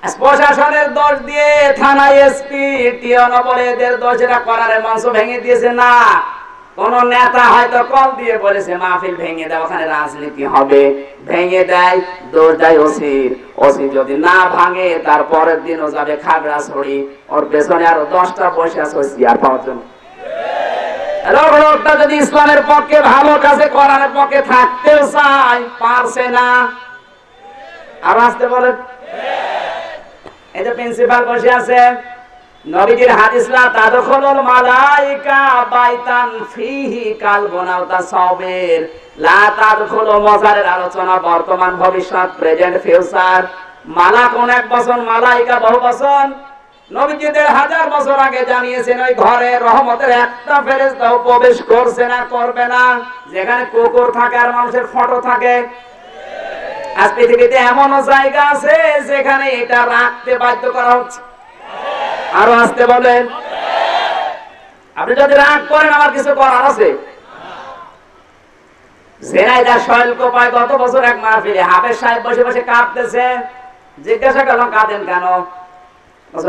প্রশাসনের দোষ দিয়ে থানায় এসপি টিওনো বলে এদের দোষ, এরা করার মঞ্চ ভেঙে দিয়েছে না। কোন নেতা হয়তো কল দিয়ে বলেছে মাহফিল ভেঙে দাও, ওখানে রাজনীতি হবে, ভেঙে দেয়, দোষ দেয় ওসির। ওসি যদি না ভাঙে তার পরের দিনও যাবে খাগড়াছড়ি, ওর পেছনে আরো 10টা বসে আছে চেয়ার পাওয়ার জন্য। লোকটা যদি ইসলামের পক্ষে ভালো কাজে করার পক্ষে থাকতেও চায়, পারছে না। আর আসতে বলেন, এই যে প্রিন্সিপাল বসে আছে, নবীজির হাদিস লা তাদখুলুল মালাইকা বাইতান ফিহি কালবুন আও তাসাবির, লা তাদখুলু মজারের আলোচনা বর্তমান ভবিষ্যৎ প্রেজেন্ট ফিউচার। মালা কোন এক বচন, মালাইকা বহু বচন। নবীজি 1000 বছর আগে জানিয়েছেন ওই ঘরে রহমতের একটা ফেরেশতাও প্রবেশ করছে না, করবে না, যেখানে কুকুর থাকে আর মানুষের ফটো থাকে। আজ পৃথিবীতে এমনও জায়গা আছে যেখানে এটা রাখতে বাধ্য করা হচ্ছে। আরো আসতে বলেন, আপনি যদি রাগ করেন আমার কিছু করার আছে। জেনাইদা শৈল কোপায় গত বছর এক মাহফিলে হাফেজ সাহেব বসে বসে কাঁদতেছে। জিজ্ঞাসা করলাম কাঁদেন কেন?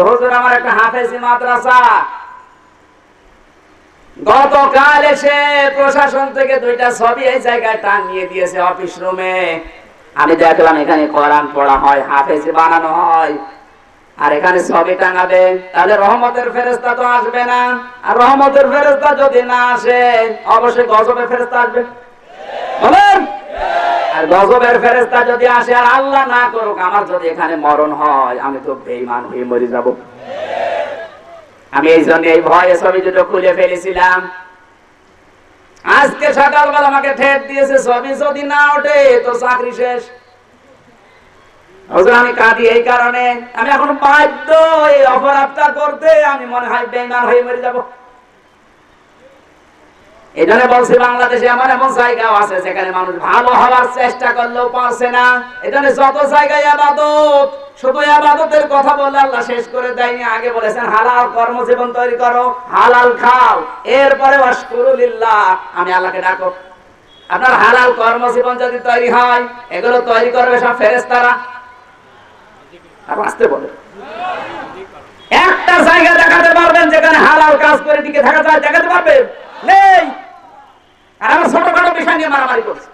হুজুর আমার একটা হাফেজি মাদ্রাসা, গতকাল এসে প্রশাসন থেকে 2টা ছবি এই জায়গায় টাঙিয়ে দিয়েছে অফিস রুমে। আমি দেখলাম এখানে কোরআন পড়া হয়, হাফেজি বানানো হয়, আর এখানে ছবি টাঙাবে, তাহলে রহমতের ফেরেশতা তো আসবে না। আর রহমতের ফেরেশতা যদি না আসে অবশ্যই গজবের ফেরেশতা আসবে, বলেন। আর গজবের ফেরেশতা যদি আসে, আর আল্লাহ না করুক আমার যদি এখানে মরণ হয়, আমি তো বেঈমান হয়ে মরে যাব। আমি এই জন্য এই ভয়ে ছবি দুটো খুলে ফেলেছিলাম। আজকে সকালবেলা আমাকে ঠেট দিয়েছে, ছবি যদি না ওঠে তো চাকরি শেষ। আমি কাঁদি এই কারণে, আমি এখন বাধ্য এই অপরাধটা করতে, আমি মনে হয় বেঈমান হয়ে মরে যাব। এই জন্য বলছি বাংলাদেশে এমন এমন জায়গাও আছে যেখানে মানুষ ভালো হওয়ার চেষ্টা করলেও পারছে না। এই জন্য যত জায়গায় ইবাদত, শুধু ইবাদতের কথা বলে আল্লাহ শেষ করে দেয়নি। আগে বলেছেন হালাল কর্মজীবন তৈরি করো, হালাল খাও, এরপরে ওয়াশকুরুলিল্লাহ, আমি আল্লাহকে ডাকো। আপনার হালাল কর্মজীবন যদি তৈরি হয়, এগুলো তৈরি করবে সব ফেরেশতারা। আর আসতে বলে একটা জায়গা দেখাতে পারবেন যেখানে হালাল কাজ করে টিকে থাকা যায়? দেখাতে পারবেন? নেই। আর আমরা ছোটখাটো বিষয় নিয়ে মারামারি করছি।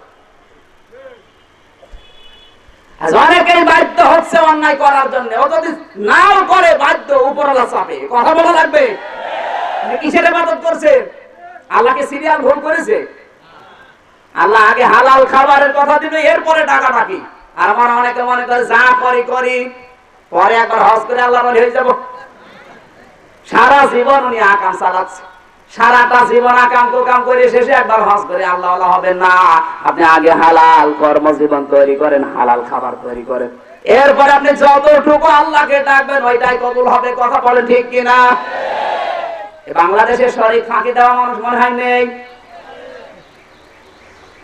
অনেকেই বাধ্য হচ্ছে অন্যায় করার জন্য, ও যদি নাও করে বাধ্য, উপরওয়ালা চাপে। কথা বলা লাগবে। কিসের ইবাদত করছে? আল্লাহকে সিরিয়াল ভুল করেছে। আল্লাহ আগে হালাল খাবারের কথা দিবে, এরপরে ডাকাডাকি। আর আমরা অনেকে মনে করে যা করি করি, পরে একবার হজ করে আল্লাহ বলে হয়ে যাব। সারা জীবন উনি আকাম চালাচ্ছে, সারাটা জীবন আকাম কুকাম করে শেষে একবার হজ করে আল্লাহ হবেন না। আপনি আগে হালাল কর্মজীবন তৈরি করেন, হালাল খাবার তৈরি করেন, এরপরে আপনি যতটুকু আল্লাহকে ডাকবেন ওইটাই কবুল হবে। কথা বলেন ঠিক কিনা? বাংলাদেশে শরীক ফাঁকি দেওয়া মানুষ মনে হয় নেই।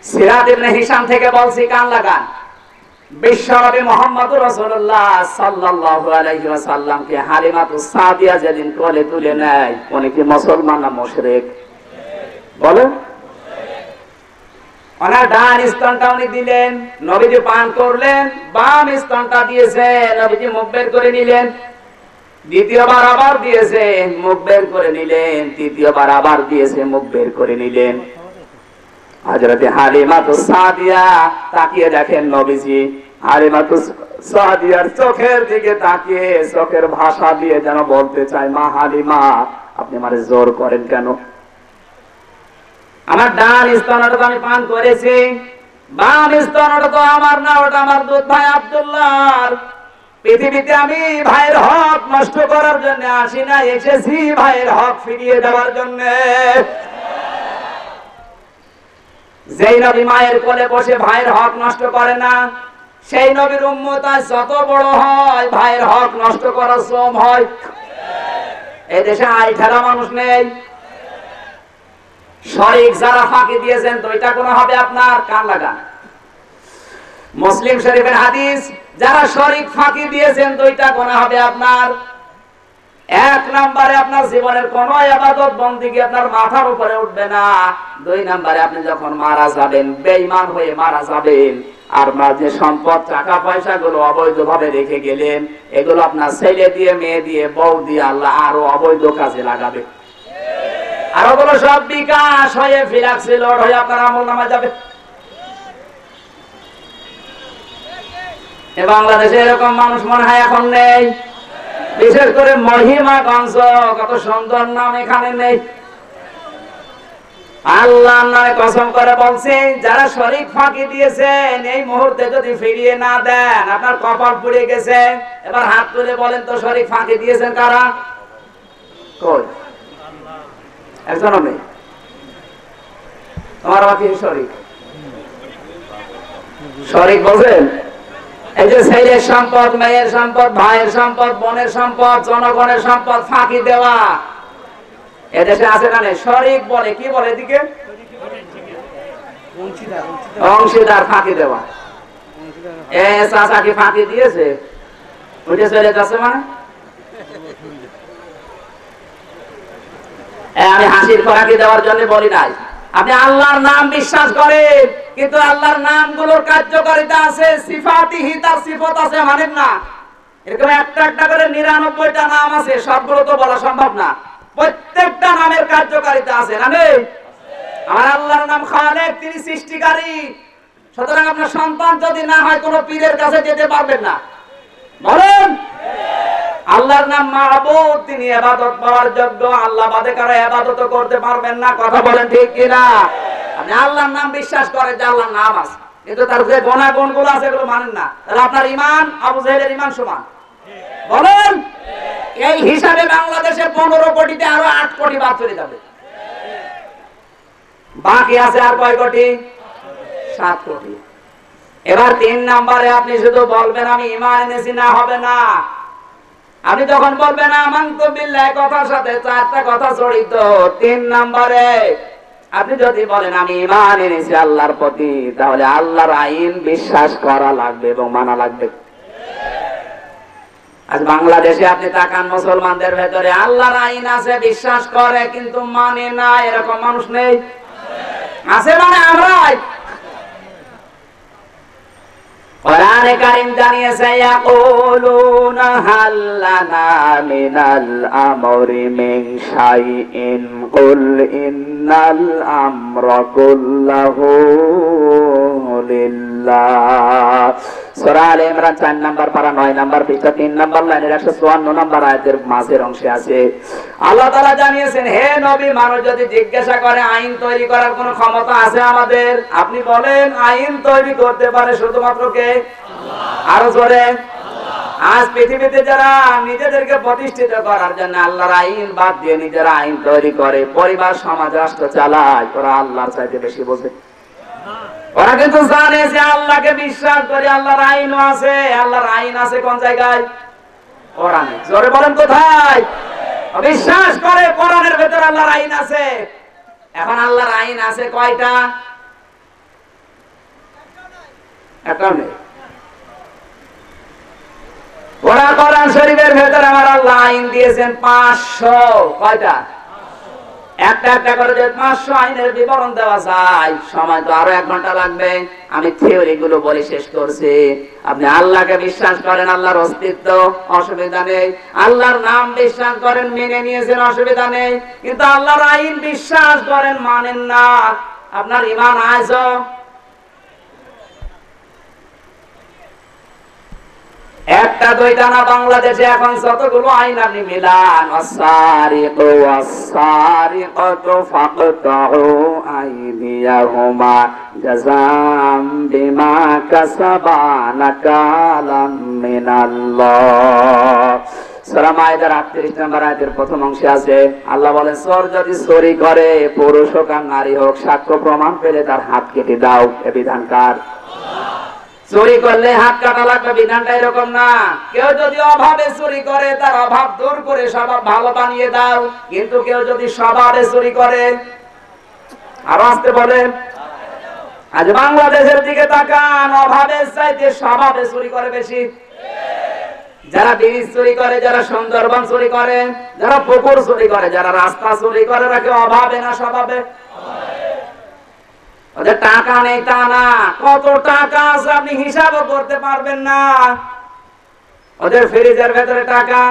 সিরাত ইবনে হিশাম থেকে বলছি, কান লাগান। বিশ্বনবী মুহাম্মদুর রাসূলুল্লাহ সাল্লাল্লাহু আলাইহি ওয়াসাল্লামকে হালিমাতুস সাদিয়া যেদিন কোলে তুলে নেয়, উনি কি মুসলমান না মুশরিক? বলেন। ওনার ডান স্তনটা উনি দিলেন, নবীজি পান করলেন, বাম স্তনটা দিয়েছে, নবীজি মুখ বের করে নিলেন, দ্বিতীয়বার আবার দিয়েছে, মুখ বের করে নিলেন, তৃতীয়বার আবার দিয়েছে, মুখ বের করে নিলেন। হযরতে হালিমাতুস সাদিয়া তাকিয়ে দেখেন নবীজি হালিমাতুস সাদিয়ার চোখের দিকে তাকিয়ে চোখের ভাষা দিয়ে যেন বলতে চায়, মা হালিমা আপনি আমারে জোর করেন কেন? আমার ডান স্তনটা তো আমি পান করেছি, বাম স্তনটা তো আমার না, ওটা আমার দুধ ভাই আব্দুল্লাহর। পৃথিবীতে আমি ভাইয়ের হক নষ্ট করার জন্য আসি না, এসেছি ভাইয়ের হক ফিরিয়ে দেওয়ার জন্য। যেই নবী মায়ের কোলে বসে ভাইয়ের হক নষ্ট করে না, সেই নবীর উম্মত আজ যত বড় হয় ভাইয়ের হক নষ্ট করার শ্রম হয়। এই দেশে আইঠারা মানুষ নেই। শরীক যারা ফাঁকি দিয়েছেন দুইটা গুনাহ হবে আপনার, কান লাগান। মুসলিম শরীফের হাদিস, যারা শরীক ফাঁকি দিয়েছেন দুইটা গুনাহ হবে আপনার। এক নম্বরে আপনার জীবনের কোন ইবাদত বন্দেগী আপনার মাথার উপরে উঠবে না। দুই নম্বরে আপনি যখন মারা যাবেন, বেঈমান হয়ে মারা যাবেন, আর যে সম্পদ টাকা পয়সা গুলো অবৈধভাবে রেখে গেলেন, এগুলো আপনার ছেলে দিয়ে মেয়ে দিয়ে বউ দিয়ে আল্লাহ আরো অবৈধ কাজে লাগাবে। আর ওগুলো সব বিকাশ হয়ে ফিলাক্সি লোড হয়ে আপনার আমলনামায় যাবে। বাংলাদেশে এরকম মানুষ মনে হয় এখন নেই, বিশেষ করে মহিমাগঞ্জ, কত সুন্দর নাম এখানে নেই। আল্লাহ নামে কসম করে বলছি, যারা শরীক ফাঁকি দিয়েছেন এই মুহূর্তে যদি ফিরিয়ে না দেন আপনার কপাল পুড়ে গেছে। এবার হাত তুলে বলেন তো শরীক ফাঁকি দিয়েছেন কারা? কই একজনও নেই। তোমার বাকি শরীক শরীক বলছেন। এই যে ছেলের সম্পদ, মেয়ের সম্পদ, ভাইয়ের সম্পদ, বোনের সম্পদ, জনগণের সম্পদ ফাঁকি দেওয়া এদেশে আছে না? শরীক বলে কি বলে এদিকে? অংশীদার ফাঁকি দেওয়া। এ চাচা কি ফাঁকি দিয়েছে? ওইটা চলে যাচ্ছে মানে আমি হাসির ফাঁকি দেওয়ার জন্য বলি নাই। আপনি আল্লাহর নাম বিশ্বাস করেন, কিন্তু আল্লাহর নামগুলোর কার্যকারিতা আছে, সিফাতিহি তার সিফত আছে মানেন না। এরকম একটা একটা করে 99টা নাম আছে, সবগুলো তো বলা সম্ভব না। প্রত্যেকটা নামের কার্যকারিতা আছে না নেই? আমার আল্লাহর নাম খালেক, তিনি সৃষ্টিকারী। সুতরাং আপনার সন্তান যদি না হয় কোনো পীরের কাছে যেতে পারবেন না। বলেন আল্লাহর নাম মাহবুব, তিনি ইবাদত পাওয়ার যোগ্য। আল্লাহ বাদে কারো ইবাদত করতে পারবেন না। কথা বলেন ঠিক কিনা? আপনি আল্লাহর নাম বিশ্বাস করেন যে আল্লাহর নাম আছে, কিন্তু তার যে গুণাগুণগুলো আছে এগুলো মানেন না, তাহলে আপনার ঈমান আবু জাহেলের ঈমান সমান। বলেন এই হিসাবে বাংলাদেশের 15 কোটিতে আরো 8 কোটি বাদ চলে যাবে। বাকি আছে আর কয় কোটি? 7 কোটি। এবার 3 নম্বরে আপনি শুধু বলবেন আমি ঈমান এনেছি, না হবে না। আপনি যখন বলবেন আমানতু বিল্লাহ, কথার সাথে 4টা কথা জড়িত। 3 নম্বরে আপনি যদি বলেন আমি ঈমান এনেছি আল্লাহর প্রতি, তাহলে আল্লাহর আইন বিশ্বাস করা লাগবে এবং মানা লাগবে। আজ বাংলাদেশে আপনি তাকান, মুসলমানদের ভেতরে আল্লাহর আইন আছে, বিশ্বাস করে কিন্তু মানে না, এরকম মানুষ নেই? আছে মানে আমরাই। কোরআনে কারীম জানিয়েছে ইয়াকুলুনা হাল্লানা মিনাল আমরি মিন শাইইন কুল ইন্নাল আমরা কুল্লাহু লিল্লাহ। সূরা আলে ইমরান 4 নম্বর পারা 9 নম্বর পৃষ্ঠা 3 নম্বর লাইনের 154 নম্বর আয়াতের মাঝের অংশে আছে আল্লাহ তাআলা জানিয়েছেন, হে নবী, মানুষ যদি জিজ্ঞাসা করে আইন তৈরি করার কোন ক্ষমতা আছে আমাদের, আপনি বলেন আইন তৈরি করতে পারে শুধুমাত্র কে? আল্লাহ। আরো জোরে। আজ পৃথিবীতে যারা নিজেদেরকে প্রতিষ্ঠিত করার জন্য আল্লাহর আইন বাদ দিয়ে নিজেরা আইন তৈরি করে, পরিবার সমাজ রাষ্ট্র চালায়, ওরা আল্লাহর চাইতে বেশি বোঝে। ওরা কিন্তু জানে যে আল্লাহকে বিশ্বাস করে, আল্লাহর আইনও আছে। আল্লাহর আইন আছে কোন জায়গায়? কোরআনে। জোরে বলেন কোথায়? বিশ্বাস করে কোরআনের ভেতর আল্লাহর আইন আছে। এখন আল্লাহর আইন আছে কয়টা? একটাও নেই। ওরা কোরআন শরীফের ভেতর আমার আল্লাহ আইন দিয়েছেন 500। কয়টা? একটা একটা করে যে 500 আইনের বিবরণ দেওয়া যায়, সময় তো আরো 1 ঘন্টা লাগবে। আমি থিওরি গুলো বলে শেষ করছি। আপনি আল্লাহকে বিশ্বাস করেন, আল্লাহর অস্তিত্ব, অসুবিধা নেই। আল্লাহর নাম বিশ্বাস করেন, মেনে নিয়েছেন, অসুবিধা নেই। কিন্তু আল্লাহর আইন বিশ্বাস করেন, মানেন না, আপনার ঈমান আজও। একটা দুইটা না, বাংলাদেশে এখন যতগুলো আইন আপনি মিলান, আস-সারিকু ওয়াস-সারিকাতু ফাকতাউ আইদিয়াহুমা জাযাম বিমা কাসাবা নাকালাম মিনাল্লাহ। সূরা মায়েদার 38 নম্বর আয়াতের প্রথম অংশে আছে আল্লাহ বলেন, চোর যদি চুরি করে, পুরুষ হোক আর নারী হোক, সাক্ষ্য প্রমাণ পেলে তার হাত কেটে দাও। এ বিধান কার? চুরি করলে হাত কাটা লাগবে, বিধানটা এরকম না। কেউ যদি অভাবে চুরি করে, তার অভাব দূর করে স্বভাব ভালো বানিয়ে দাও। কিন্তু কেউ যদি স্বভাবে চুরি করে, আরো আসতে বলেন, আজ বাংলাদেশের দিকে তাকান, অভাবের চাইতে স্বভাবে চুরি করে বেশি। যারা ব্রিজ চুরি করে, যারা সুন্দরবন চুরি করে, যারা পুকুর চুরি করে, যারা রাস্তা চুরি করে, রাখে অভাবে না স্বভাবে? ওদের টাকা নেই তা না, কত টাকা আছে আপনি হিসাবও করতে পারবেন না। ওদের ফ্রিজের ভেতরে টাকা,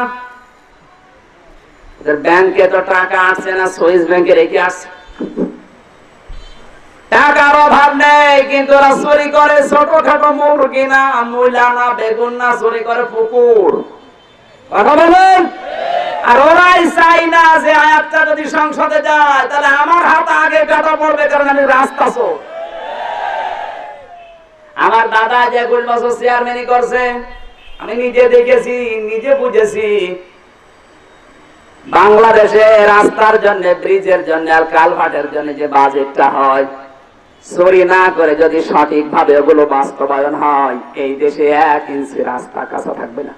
ওদের ব্যাংকে তো টাকা আসছে না, সুইস ব্যাংকে রেখে আসছে। টাকার অভাব নেই, কিন্তু ওরা চুরি করে ছোটখাটো মুরগি না, মূলা না, বেগুন না, চুরি করে পুকুর। কথা বলেন। আর ওরাই চাই না যে আয়াতটা যদি সংসদে যায় তাহলে আমার হাত আগে কাটা পড়বে, কারণ আমি রাস্তা চোর। আমার দাদা যে ২১ বছর চেয়ারম্যানই করছে, আমি নিজে দেখেছি, নিজে বুঝেছি। বাংলাদেশে রাস্তার জন্য, ব্রিজের জন্য আর কালভার্টের জন্য যে বাজেটটা হয়, চুরি না করে যদি সঠিকভাবে ওগুলো বাস্তবায়ন হয়, এই দেশে ১ ইঞ্চি রাস্তা কাঁচা থাকবে না।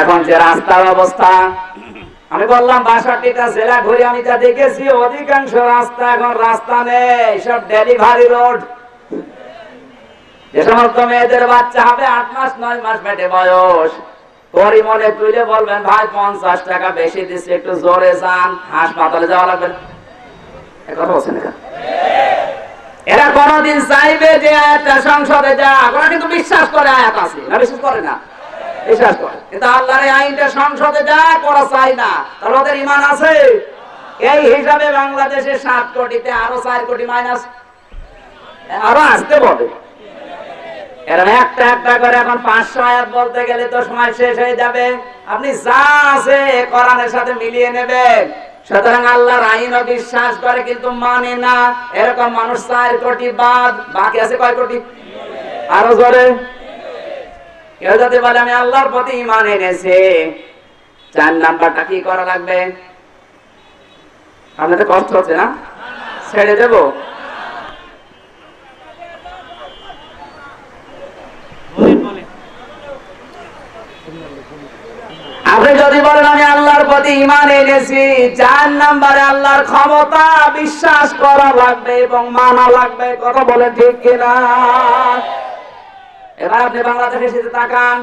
এখন যে রাস্তার অবস্থা, আমি বললাম ৬২টা জেলা ঘুরে আমি যা দেখেছি, অধিকাংশ রাস্তা এখন রাস্তা নেই, সব ডেলিভারি রোড। যে সমস্ত মেয়েদের বাচ্চা হবে ৮ মাস ৯ মাস পেটে বয়স, পরি মনে তুলে বলবেন ভাই ৫০ টাকা বেশি দিচ্ছে, একটু জোরে যান, হাসপাতালে যাওয়া লাগবে না। কথা বলছেন না? এরা কোনদিন চাইবে যে আয়াতটা সংসদে যাক? ওরা কিন্তু বিশ্বাস করে আয়াত আছে না, বিশ্বাস করে না? বিশ্বাস করে। কিন্তু আল্লাহর আইনটা সংসদে যাক ওরা চায় না, তাহলে ওদের ঈমান আছে? এই হিসাবে বাংলাদেশে ৭ কোটিতে আরো ৪ কোটি মাইনাস, আরো আসতে বলে। এরা একটা একটা করে এখন ৫০০ আয়াত বলতে গেলে তো সময় শেষ হয়ে যাবে। আপনি যা আছে কোরআনের সাথে মিলিয়ে নেবেন। সুতরাং আল্লাহর আইনও বিশ্বাস করে কিন্তু মানে না, এরকম মানুষ ৪ কোটি বাদ, বাকি আছে কয় কোটি? আরো জোরে। কেউ যদি বলে আমি আল্লাহর প্রতি ঈমান এনেছি, ৪ নাম্বারটা কি করা লাগবে? আপনাদের কষ্ট হচ্ছে না? ছেড়ে দেব? আপনি যদি বলেন আমি আল্লাহর প্রতি ঈমান এনেছি, ৪ নাম্বারে আল্লাহর ক্ষমতা বিশ্বাস করা লাগবে এবং মানা লাগবে। কথা বলেন ঠিক কিনা? এবার আপনি বাংলাদেশে এসে তাকান,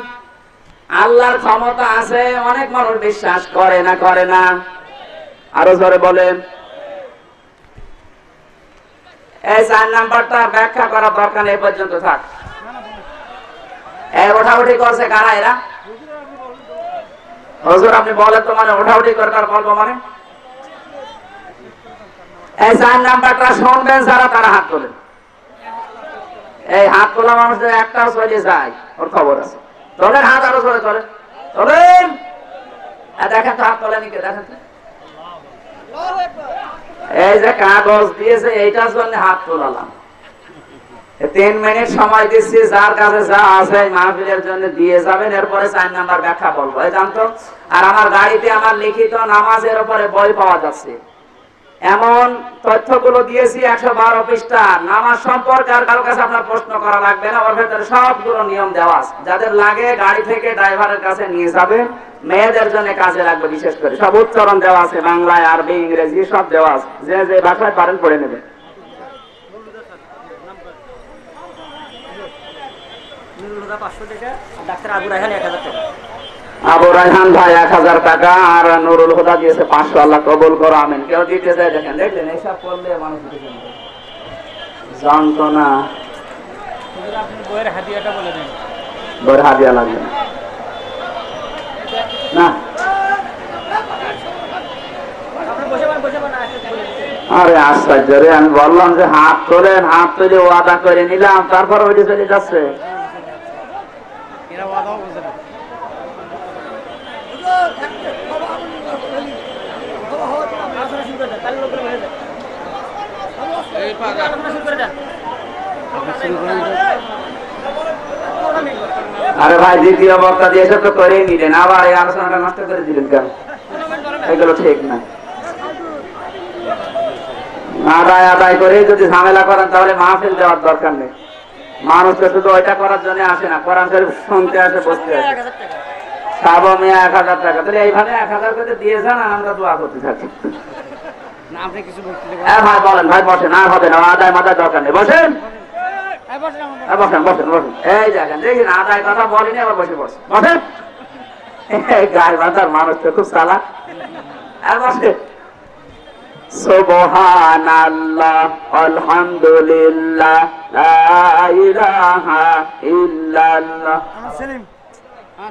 আল্লাহর ক্ষমতা আছে, অনেক মানুষ বিশ্বাস করে না, করে না? আরো জোরে বলেন। এই ৪ নাম্বারটা ব্যাখ্যা করা দরকার নেই, পর্যন্ত থাক। ওঠাউঠি করছে কারা? এরা হুজুর আপনি বলেন তো, মানে ওঠাউঠি করবার বলবো মানে? এই ৪ নাম্বারটা শুনবেন যারা, তারা হাত তোলেন। এই হাত তোলা মানুষদের একটাও চলে যায়, ওর খবর আছে। তোলেন হাত, আরো চলে তোলেন, তোলেন। দেখেন তো হাত তোলেন কে, দেখেন তো। এই যে কাগজ দিয়েছে, এইটার জন্য হাত তোলালাম। ৩ মিনিট সময় দিচ্ছি, যার কাছে যা আছে মাহফিলের জন্য দিয়ে যাবেন, এরপরে ৪ নাম্বার ব্যাখ্যা বলবো। এই জানতো, আর আমার গাড়িতে আমার লিখিত নামাজের উপরে বই পাওয়া যাচ্ছে, এমন তথ্যগুলো দিয়েছি ১১২ পৃষ্ঠা নামাজ সম্পর্কে। আর কারো কাছে আপনার প্রশ্ন করা লাগবে না, ওর ভেতরে সবগুলো নিয়ম দেওয়া আছে। যাদের লাগে গাড়ি থেকে ড্রাইভারের কাছে নিয়ে যাবেন, মেয়েদের জন্য কাজে লাগবে বিশেষ করে। সব উচ্চারণ দেওয়া আছে, বাংলায়, আরবি, ইংরেজি সব দেওয়া আছে, যে যে ভাষায় পারেন পড়ে নেবেন। আবু রায়হান ভাই ১০০০ টাকা, আর নুরুল হুদা দিয়েছে ৫০০। আল্লাহ কবুল করো, আমিন। কেউ দিতে চাই? দেখেন, দেখলেন এইসব করলে মানুষ জানতো না। বইয়ের হাদিয়া লাগবে না। আরে আশ্চর্য রে, আমি বললাম যে হাত তোলেন, হাত তুলে ওয়াদা করে নিলাম, তারপর ওইটি চলে যাচ্ছে। আরে ভাই, দ্বিতীয় বক্তা দিয়ে এসব তো করেই নিলেন, আবার এই আলোচনাটা নষ্ট করে দিলেন কেন? এগুলো ঠিক না। আদায় আদায় করে যদি ঝামেলা করেন তাহলে মাহফিল দেওয়ার দরকার নেই। মানুষ তো শুধু ওইটা করার জন্য আসে না, কোরআন শরীফ শুনতে আসে, বসতে আসে। সাবো মিয়া ১০০০ টাকা, তাহলে এইভাবে ১০০০ করে দিয়ে যান, আর আমরা দোয়া করতে থাকি। ভাই বলেন, ভাই বসেন, আর হবে না, আদায় মাদায় দরকার নেই, বসেন বসেন বসেন বসেন। এই দেখেন, দেখেন আদায় কথা বলিনি, আবার বসে বসে বসেন। গায়ে মাথার মানুষ তো খুব চালাক। বসে সুবহানাল্লাহ আলহামদুলিল্লাহ লা ইলাহা ইল্লাল্লাহ। সেলিম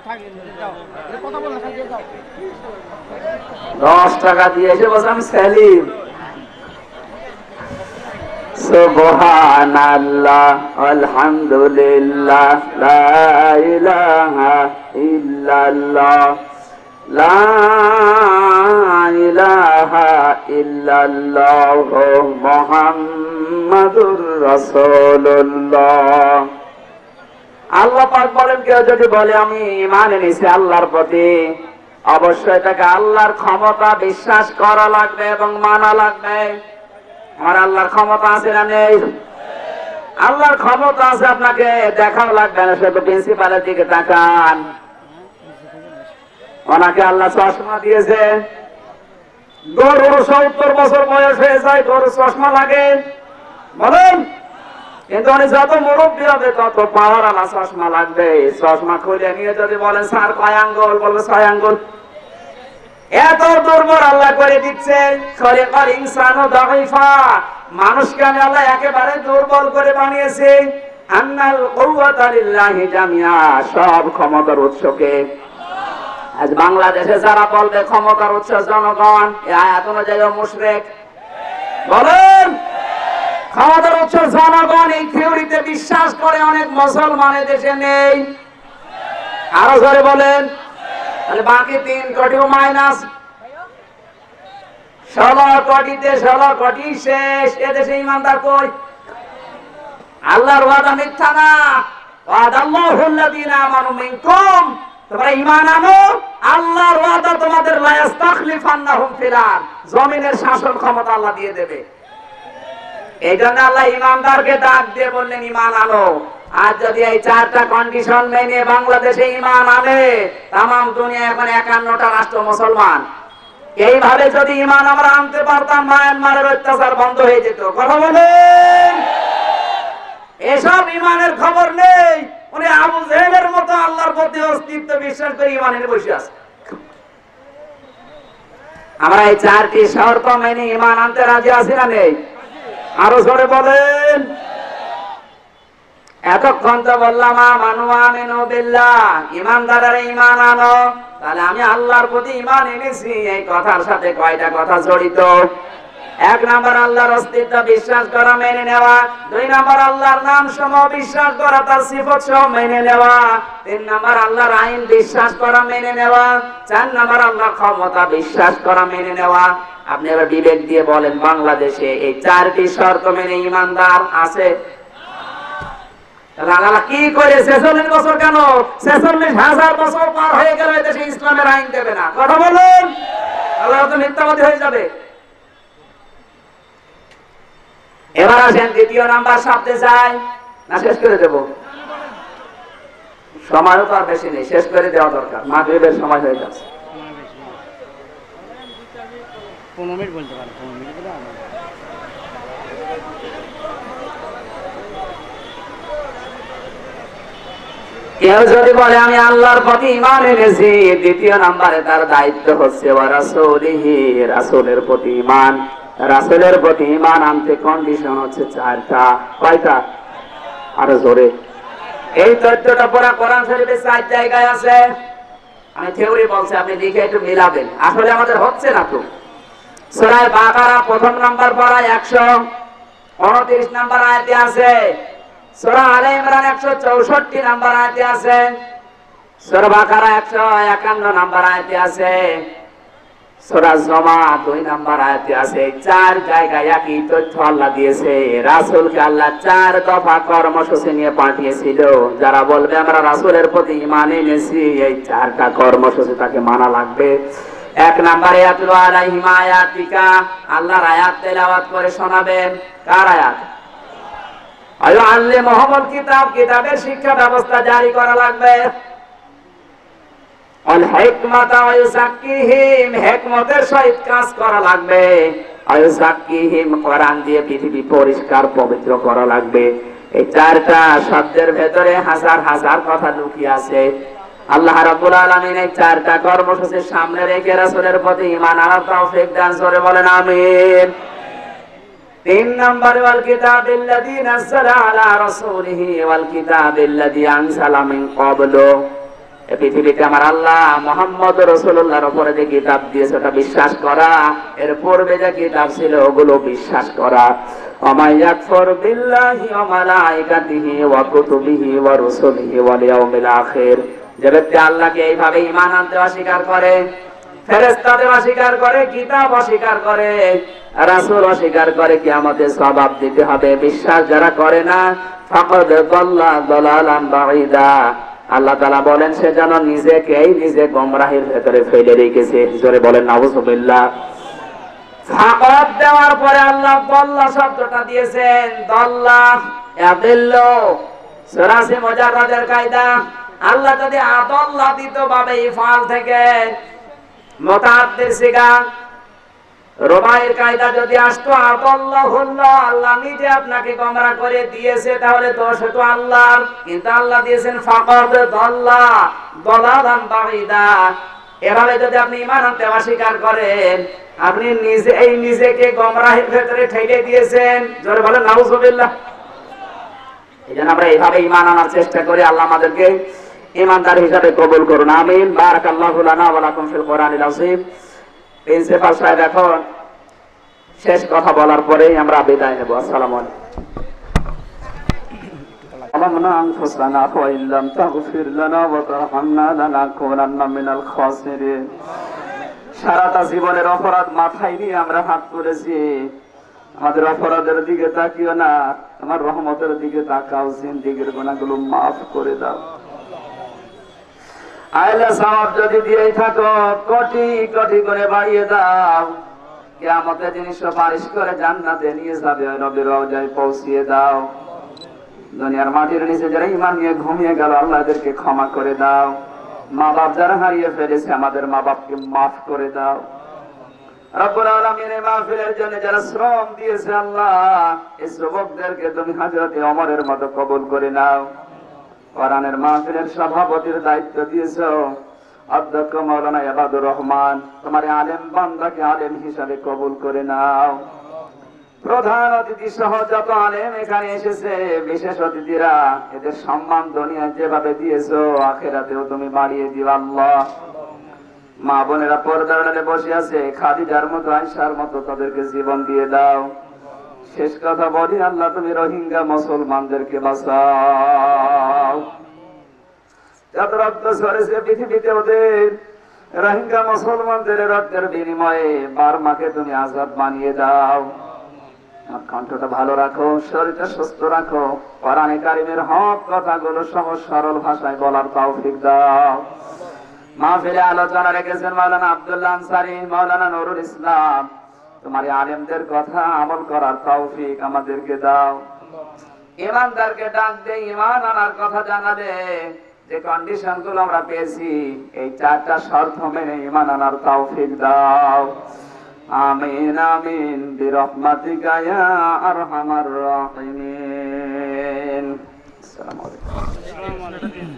থাকেন যাও এটা কথা বল না খালি যাও 10 টাকা দিয়ে এসে বললাম সেলিম। সুবহানাল্লাহ আলহামদুলিল্লাহ লা ইলাহা ইল্লাল্লাহ লা ইলাহা ইল্লাল্লাহ মুহাম্মাদুর রাসূলুল্লাহ। আল্লাহ পাক বলেন, কেউ যদি বলে আমি ঈমান এনেছি আল্লাহর প্রতি, অবশ্যই তাকে আল্লাহর ক্ষমতা বিশ্বাস করা লাগবে এবং মানা লাগবে। আমার আল্লাহর ক্ষমতা আছে না নেই? আল্লাহর ক্ষমতা আছে, আপনাকে দেখাও লাগবে না। শুধু প্রিন্সিপালের দিকে তাকান, ওনাকে আল্লাহ চশমা দিয়েছে। গরুর 70 বছর বয়স হয়ে যায়, গরুর চশমা লাগে বলেন? কিন্তু উনি যত মুরব্বী হবে তত পাওয়ার আলা চশমা লাগবে। চশমা খুলে নিয়ে যদি বলেন স্যার কয় আঙ্গুল, বলবে 6 আঙ্গুল। এত দুর্বল আল্লাহ করে দিচ্ছে। খলিকাল ইনসানু দাঈফা, মানুষকে আমি আল্লাহ একেবারে দুর্বল করে বানিয়েছি। আন্নাল কুওয়াতা লিল্লাহি জামিআ, সব ক্ষমতার উৎসকে। আজ বাংলাদেশে যারা বলবে ক্ষমতার উৎস জনগণ, এই আয়াত অনুযায়ী মুশরিক। বলেন ক্ষমতার উৎস জনগণ, এই থিওরিতে বিশ্বাস করে অনেক মুসলমান দেশে নেই। আরো জোরে বলেন। তাহলে বাকি 3 কোটি মাইনাস 16 কোটিতে 16 কোটি শেষ। এদেশে ইমানদার কই? আল্লাহর ওয়াদা মিথ্যা না। ওয়াদাল্লাহুল্লাযীনা আমানু মিনকুম, তোমরা ঈমান আনো, আল্লাহর ওয়াদা তোমাদের লা ইস্তাখলিফান্নাহুম ফিল আরদ, জমিনের শাসন ক্ষমতা আল্লাহ দিয়ে দেবে। এইজন্য আল্লাহ ঈমানদারকে ডাক দিয়ে বললেন ঈমান আনো। আর যদি এই 4টা কন্ডিশন মেনে বাংলাদেশে ঈমান আনে, তামাম দুনিয়া এখন 51টা রাষ্ট্র মুসলমান। এইভাবে যদি ঈমান আমরা আনতে পারতাম, মায়ানমারের অত্যাচার বন্ধ হয়ে যেত। কথা বলেন? এসব ঈমানের খবর নেই। উনি আবু জেহেলের মতো আল্লাহর প্রতি অস্তিত্ব বিশ্বাস করে ঈমানের বসে আছে। আমরা এই 4টি শর্ত মেনে ঈমান আনতে রাজি আছি না নেই? আরো জোরে বলেন। এতক্ষণ তো বললাম আমানু আমিনু বিল্লাহ, ঈমানদারেরা ঈমান আনো। তাহলে আমি আল্লাহর প্রতি ঈমান এনেছি, এই কথার সাথে কয়টা কথা জড়িত? 1 নাম্বার আল্লাহর অস্তিত্ব বিশ্বাস করা, মেনে নেওয়া। 2 নাম্বার আল্লাহর নাম সমূহ বিশ্বাস করা, তার সিফত সহ মেনে নেওয়া। 3 নাম্বার আল্লাহর আইন বিশ্বাস করা, মেনে নেওয়া। 4 নাম্বার আল্লাহর ক্ষমতা বিশ্বাস করা, মেনে নেওয়া। আপনি এবার বিবেক দিয়ে বলেন, বাংলাদেশে এই 4টি শর্ত মেনে ঈমানদার আছে? আল্লাহ কি করে 46 বছর, কেন 46,000 বছর পার হয়ে গেল, এদেশে ইসলামের আইন দেবে না? কথা বলুন। আল্লাহ তো মিথ্যাবাদী হয়ে যাবে। এবার আসেন 2য় নাম্বার শব্দে যাই, না শেষ করে দেব? সময়ও তো আর বেশি নেই, শেষ করে দেওয়া দরকার, মাগরিবের সময় হয়ে যাচ্ছে। 15 মিনিট বলতে পারে, 15 মিনিট বলে কেউ যদি বলে আমি আল্লাহর প্রতি ঈমান এনেছি, 2য় নম্বরে তার দায়িত্ব হচ্ছে ওয়া রাসূলিহি, রাসূলের প্রতি ঈমান। রাসূলের প্রতি ঈমান আনতে কন্ডিশন হচ্ছে 4টা। কয়টা? আরো জোরে। এই তথ্যটা পুরো কোরআন শরীফে 4 জায়গায় আছে। আমি থিওরি বলছি, আপনি লিখে একটু মিলাবেন। আসলে আমাদের হচ্ছে না তো। সূরা বাকারা 1 নাম্বার পড়া 129 নাম্বার আয়াতে আছে। সূরা আলে ইমরান 164 নাম্বার আয়াতে আছে। সূরা বাকারা 151 নাম্বার আয়াতে আছে। সূরা জুমা 2 নাম্বার আয়াতে আছে। 4 জায়গায় একই তথ্য আল্লাহ দিয়েছে। রাসূলকে আল্লাহ 4 দফা কর্মসূচি নিয়ে পাঠিয়েছিল। যারা বলবে আমরা রাসূলের প্রতি ঈমান এনেছি, এই 4টা কর্মসূচি তাকে মানা লাগবে। 1 নম্বরে আতলু আলাইহিম আয়াতিকা, আল্লাহর আয়াত তেলাওয়াত করে শোনাবেন। কার আয়াত? আল্লামুহুল কিতাব, কিতাবের শিক্ষা ব্যবস্থা জারি করা লাগবে। আল হিকমাতা ওয়া ইউযাক্কিহিম, হিকমতের সহিত কাজ করা লাগবে। ইউযাক্কিহিম, কোরআন দিয়ে পৃথিবী পরিষ্কার পবিত্র করা লাগবে। এই 4টা শব্দের ভেতরে হাজার হাজার কথা লুকিয়ে আছে। আল্লাহ রাব্বুল আলামিন এই চারটা কর্মসূচির সামনে রেখে রাসূলের প্রতি ঈমান আনার তৌফিক দান করে বলেন আমিন। 3 নম্বরে ওয়াল কিতাবিল্লাযী নাযালা আলা রাসূলিহি ওয়াল কিতাবিল্লাযী আনজালা মিন ক্বাবলু। এই পৃথিবীতে আমার আল্লাহ মুহাম্মদ রাসূলুল্লাহর উপরে যে কিতাব দিয়েছে ওটা বিশ্বাস করা, এর পূর্বে যে কিতাব ছিল ওগুলো বিশ্বাস করা। ওয়া ইয়াকফুর বিল্লাহি ওয়া মালাইকাতিহি ওয়া কুতুবিহি ওয়া রুসুলিহি ওয়াল ইয়াউমিল আখির, যে ব্যক্তি আল্লাহকে এইভাবে ঈমান আনতে অস্বীকার করে, ফেরেশতাদের অস্বীকার করে, কিতাব অস্বীকার করে, রাসূল অস্বীকার করে, কিয়ামতের জবাব দিতে হবে, বিশ্বাস যারা করে না, ফাকাদ দাল্লা দালালান বাঈদা, আল্লাহ তাআলা বলেন সে যেন নিজে গোমরাহির ভেতরে ফেলে রেখেছে। জোরে বলেন নাউযুবিল্লাহ। ফাকাদ দেওয়ার পরে আল্লাহ দাল্লা শব্দটা দিয়েছেন, দাল্লা ইয়াদিল্লু, সূরা মুজাররাদের কায়দা। আল্লাহ যদি আদাল্লা দিত ভাবে ইফাল থেকে মুতাআদ্দির সিগা রুবাইয়ের কায়দা যদি আসতো আদাল্লাহুল্লাহ, আল্লাহ নিজে আপনাকে গোমরাহ করে দিয়েছে, তাহলে দোষ হতো আল্লাহর। কিন্তু আল্লাহ দিয়েছেন ফাকাদ দাল্লা দালালান বাঈদা। এভাবে যদি আপনি ঈমান আনতে অস্বীকার করেন, আপনি নিজেকে গোমরাহের ভেতরে ঠেলে দিয়েছেন। জোরে বলেন নাউযুবিল্লাহ। এজন্য আমরা এইভাবে ঈমান আনার চেষ্টা করি। আল্লাহ আমাদেরকে ঈমানদার হিসাবে কবুল করুন আমিন। বারাকাল্লাহু লানা ওয়া লাকুম ফিল কোরআনিল আযীম। প্রিন্সিপাল সাহেব এখন শেষ কথা বলার পরেই আমরা বিদায় নেব। আসসালামু আলাইকুম। আলামনা আনফুসানা ওয়া ইল্লাম তাগফির লানা ওয়া তারহামনা লানাকুনান্না মিনাল খাসিরিন। সারাটা জীবনের অপরাধ মাথায় নিয়ে আমরা হাত তুলেছি। আমাদের অপরাধের দিকে তাকিও না, আমার রহমতের দিকে তাকাও, জিন্দেগীর গুনাহগুলো মাফ করে দাও। আইলা সওয়াব যদি দিয়েই থাকো, কোটি কোটি করে বাড়িয়ে দাও। কিয়ামতের দিন সুপারিশ করে জান্নাতে নিয়ে যাবে, নবীর রওজায় পৌঁছিয়ে দাও। দুনিয়ার মাটির নিচে যারা ঈমান নিয়ে ঘুমিয়ে গেল, আল্লাহ এদেরকে ক্ষমা করে দাও। মা বাপ যারা হারিয়ে ফেলেছে, আমাদের মা বাপকে মাফ করে দাও। রব্বুল আলামিন এই মাহফিলের জন্য যারা শ্রম দিয়েছে, আল্লাহ এই যুবকদেরকে তুমি হযরতে ওমরের মতো কবুল করে নাও। কোরআনের মাহফিলের সভাপতির দায়িত্ব দিয়েছো অধ্যক্ষ মাওলানা ইবাদুর রহমান, তোমার আলেম বান্দাকে আলেম হিসাবে কবুল করে নাও। প্রধান অতিথি সহ যত আলেম এখানে এসেছে, বিশেষ অতিথিরা, এদের সম্মান দুনিয়ায় যেভাবে দিয়েছো আখিরাতেও তুমি বাড়িয়ে দিও আল্লাহ। মা বোনেরা পর্দার আড়ালে বসে আছে, খাদিজার মতো, আয়েশার মতো তাদেরকে জীবন দিয়ে দাও। শেষ কথা বলি, আল্লাহ তুমি রোহিঙ্গা মুসলমানদেরকে বাঁচাও। যত রক্ত ঝরেছে পৃথিবীতে ওদের, রোহিঙ্গা মুসলমানদের রক্তের বিনিময়ে বার্মাকে তুমি আজাদ বানিয়ে দাও। কণ্ঠটা ভালো রাখো, শরীরটা সুস্থ রাখো, কোরআনে কারিমের হক কথাগুলো সহজ সরল ভাষায় বলার তৌফিক দাও। মাহফিলে আলোচনা রেখেছেন মাওলানা আব্দুল্লাহ আনসারী, মাওলানা নুরুল ইসলাম। তোমার আলেমদের কথা আমল করার তৌফিক আমাদেরকে দাও। ঈমানদারকে ডাক দে, ঈমান আনার কথা জানালে, যে কন্ডিশন গুলো আমরা পেয়েছি, এই চারটা শর্ত মেনে ঈমান আনার তৌফিক দাও। আমিন আমিন বিরহমাতিকা ইয়া আরহামার রাহিমিন। আসসালামু আলাইকুম।